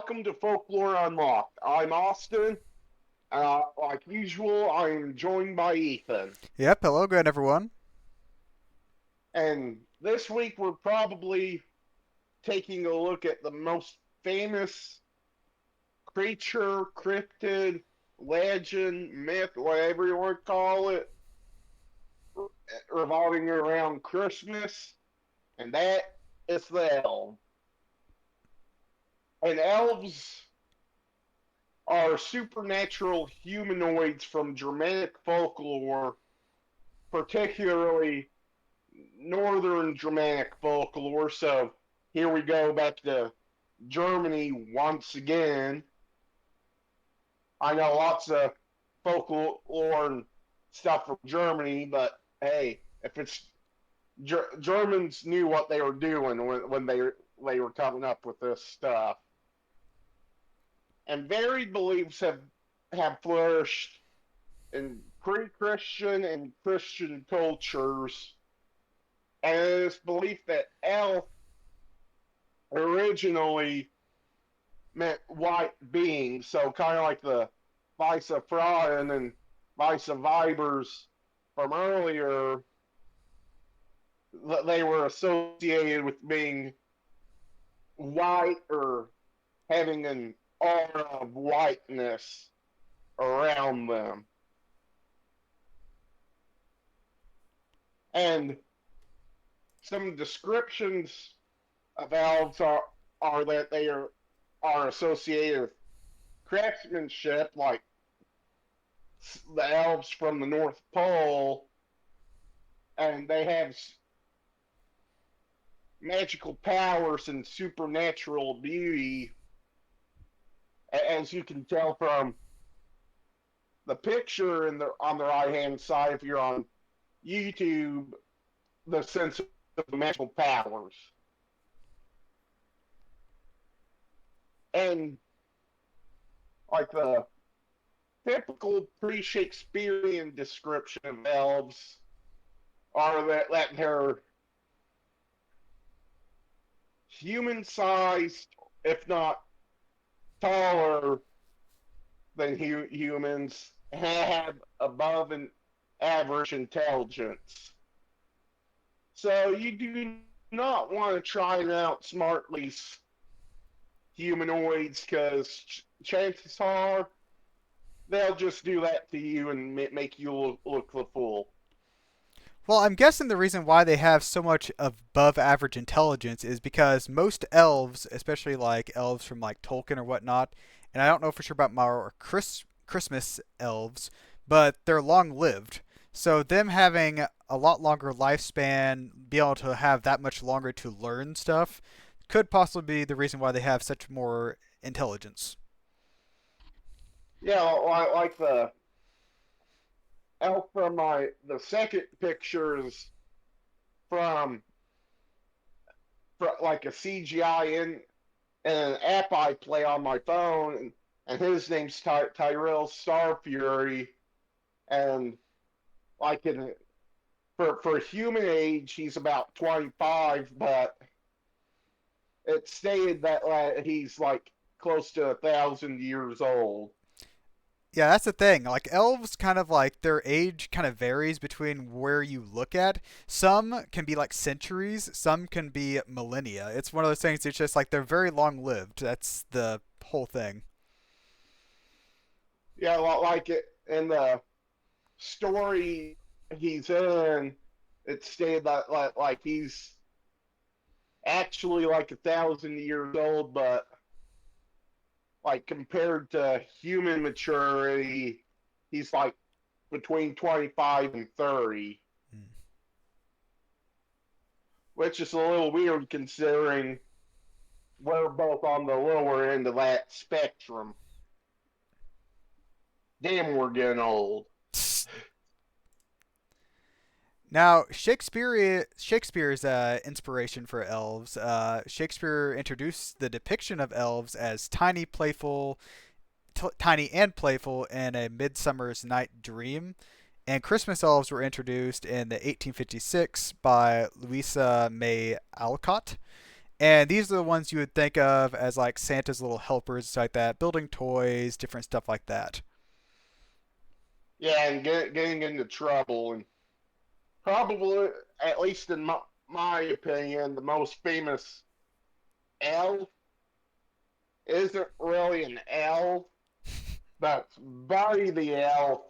welcome to Folklore Unlocked. I'm Austin. Like usual, I'm joined by Ethan. Yep, hello again, everyone. And this week we're probably taking a look at the most famous creature, cryptid, legend, myth, whatever you want to call it, revolving around Christmas, and that is the elf. And elves are supernatural humanoids from Germanic folklore, particularly northern Germanic folklore. So here we go back to Germany once again. I know lots of folklore and stuff from Germany, but hey, if it's Germans knew what they were doing when they were coming up with this stuff, and varied beliefs have flourished in pre-Christian and Christian cultures, and it is believed that elf originally meant white beings, so kind of like the vice of Frauen and vice of Vibers from earlier, they were associated with being white or having an aura of whiteness around them. And some descriptions of elves are that are associated with craftsmanship, like the elves from the North Pole, and they have magical powers and supernatural beauty, as you can tell from the picture on the right hand side if you're on YouTube, the sense of the magical powers. And like the typical pre-Shakespearean description of elves are that they're human-sized, if not taller than humans, have above an average intelligence. So you do not want to try and outsmart these humanoids because chances are they'll just do that to you and make you look the fool. Well, I'm guessing the reason why they have so much above average intelligence is because most elves, especially like elves from like Tolkien or whatnot, and I don't know for sure about more Christmas elves, but they're long lived. So them having a lot longer lifespan, be able to have that much longer to learn stuff, could possibly be the reason why they have such more intelligence. Yeah, like the elf from the second picture is from, like a CGI in an app I play on my phone, and his name's Tyrell Starfury, and like for human age, he's about 25, but it's stated that he's like close to 1,000 years old. Yeah, that's the thing. Like elves kind of like their age kind of varies between where you look at. Some can be like centuries, some can be millennia. It's one of those things it's just like they're very long lived. That's the whole thing. Yeah, like it in the story he's in, it's stated that like he's actually like 1,000 years old, but like compared to human maturity, he's like between 25 and 30, Mm. which is a little weird considering we're both on the lower end of that spectrum. Damn, we're getting old. Now, Shakespeare's inspiration for elves. Shakespeare introduced the depiction of elves as tiny and playful in A Midsummer's Night Dream, and Christmas elves were introduced in the 1856 by Louisa May Alcott. And these are the ones you would think of as like Santa's little helpers, like that, building toys, different stuff like that. Yeah, and getting into trouble, and probably, at least in my opinion, the most famous elf isn't really an elf. That's Buddy the Elf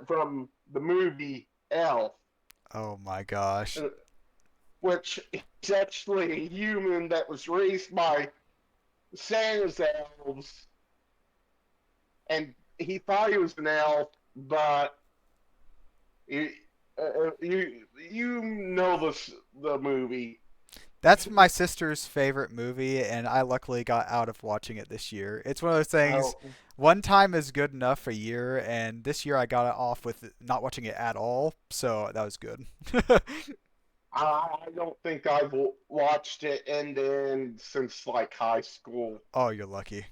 from the movie Elf, Oh my gosh. uh, which is actually a human that was raised by Santa's elves, and he thought he was an elf, but you you know the movie. That's my sister's favorite movie, and I luckily got out of watching it this year. It's one of those things, Oh, one time is good enough a year, and this year I got it off with not watching it at all, so that was good. I don't think I've watched it end to end since like high school. Oh, you're lucky.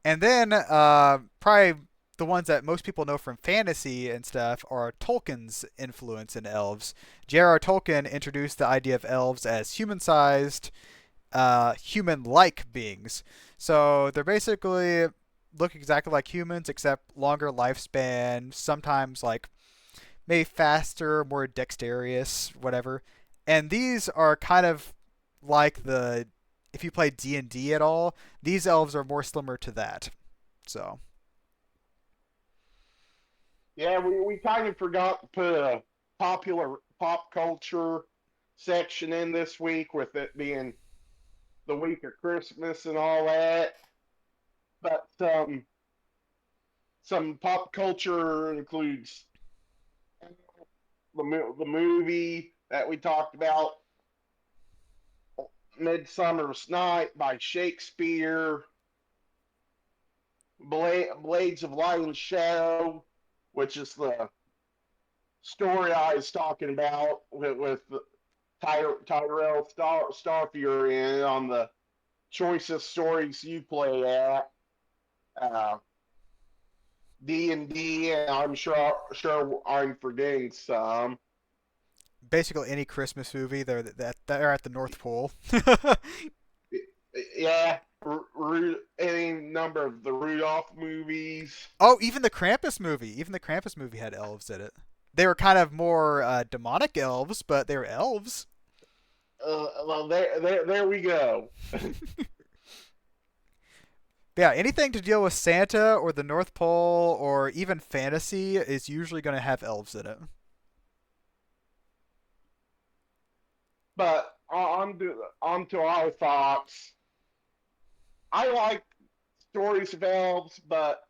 And then, probably the ones that most people know from fantasy and stuff are Tolkien's influence in elves. J.R.R. Tolkien introduced the idea of elves as human-sized, human-like beings. So they're basically look exactly like humans, except longer lifespan, sometimes like maybe faster, more dexterous, whatever. And these are kind of like the if you play D&D at all, these elves are more similar to that. So, Yeah, we kind of forgot to put a popular pop culture section in this week with it being the week of Christmas and all that. But some pop culture includes the movie that we talked about, Midsummer's Night by Shakespeare, Blades of Light and Shadow, which is the story I was talking about with Tyrell Starfier in on the choicest stories you play at. Uh, D&D, and I'm sure I'm forgetting some. basically any Christmas movie, they're at the North Pole. Yeah, any number of the Rudolph movies. Oh, even the Krampus movie. Even the Krampus movie had elves in it. They were kind of more demonic elves, but they were elves. Well, there we go. But yeah, anything to deal with Santa or the North Pole or even fantasy is usually going to have elves in it. But on to our thoughts. I like stories of elves, but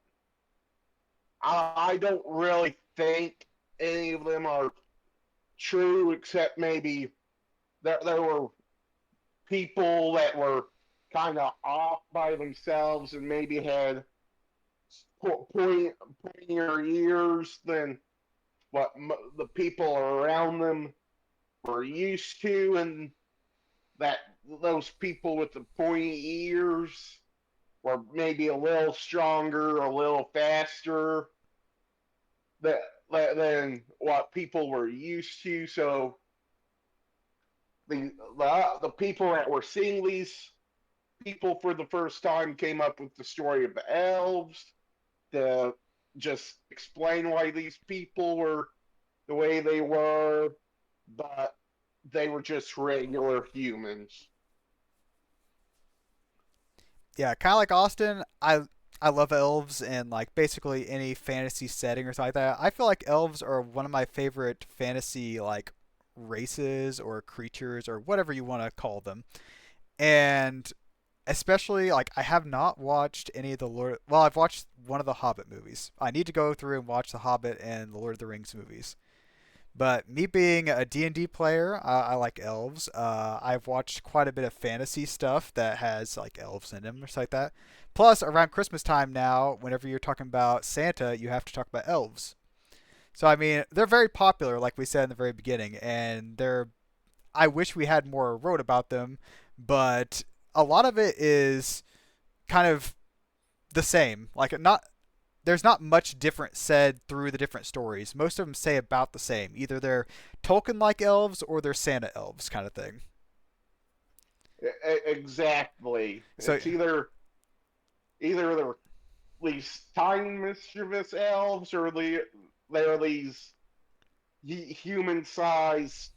I don't really think any of them are true, except maybe there were people that were kind of off by themselves and maybe had pointier ears than what the people around them were used to, and that those people with the pointy ears were maybe a little stronger, a little faster than, than what people were used to. So the people that were seeing these people for the first time came up with the story of the elves to just explain why these people were the way they were, but they were just regular humans. Yeah, kind of like Austin. I love elves and like basically any fantasy setting or something like that. I feel like elves are one of my favorite fantasy like races or creatures or whatever you want to call them. And especially like I have not watched any of the Lord. Well, I've watched one of the Hobbit movies. I need to go through and watch the Hobbit and the Lord of the Rings movies. But me being a D&D player, I like elves. I've watched quite a bit of fantasy stuff that has like elves in them or something like that. Plus, around Christmas time now, whenever you're talking about Santa, you have to talk about elves. So I mean, they're very popular, like we said in the very beginning, and they're. I wish we had more wrote about them, but a lot of it is kind of the same. Like not there's not much different said through the different stories. Most of them say about the same. Either they're Tolkien-like elves or they're Santa elves, kind of thing. Exactly. So It's either they're these tiny mischievous elves or they're these human-sized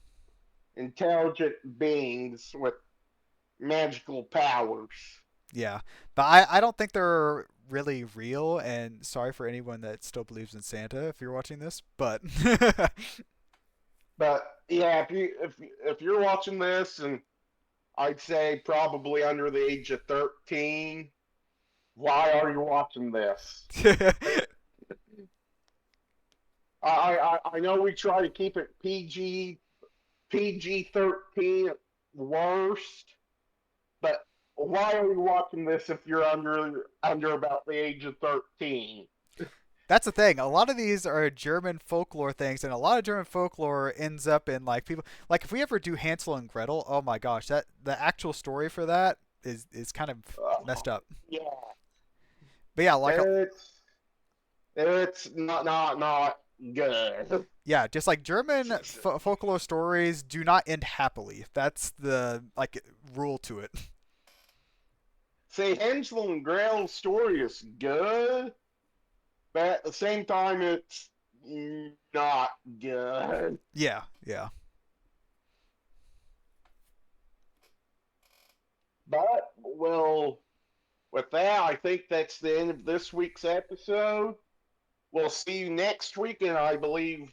intelligent beings with magical powers. yeah, but I don't think they're really real. And sorry for anyone that still believes in Santa if you're watching this, but But yeah, if you're watching this, and I'd say probably under the age of 13, why are you watching this? I know we try to keep it PG 13 at worst, but why are you watching this if you're under about the age of 13? that's the thing. A lot of these are German folklore things, and a lot of German folklore ends up in like people like if we ever do Hansel and Gretel. Oh my gosh, that the actual story for that is kind of messed up. Yeah, But yeah, like it's it's not good. yeah, just like German folklore stories do not end happily. That's the like rule to it. See, Hansel and Gretel's story is good, but at the same time, it's not good. Yeah, yeah. But well, with that, I think that's the end of this week's episode. We'll see you next week, and I believe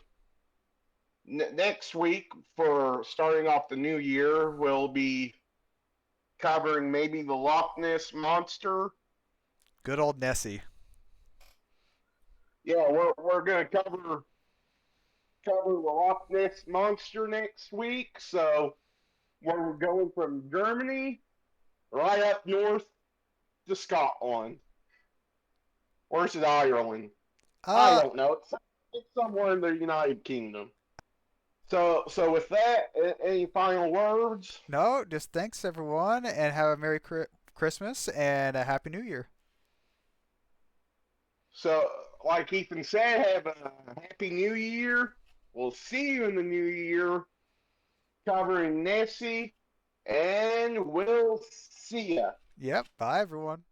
next week for starting off the new year, we'll be covering maybe the Loch Ness monster. Good old Nessie. Yeah, we're gonna cover the Loch Ness monster next week. So we're going from Germany right up north to Scotland, or is it Ireland? I Uh don't know. It's somewhere in the United Kingdom. So with that, any final words? no, just thanks everyone and have a Merry Christmas and a Happy New Year. So, like Ethan said, have a happy New Year. We'll see you in the new year, covering Nessie, and we'll see ya. Yep, bye everyone.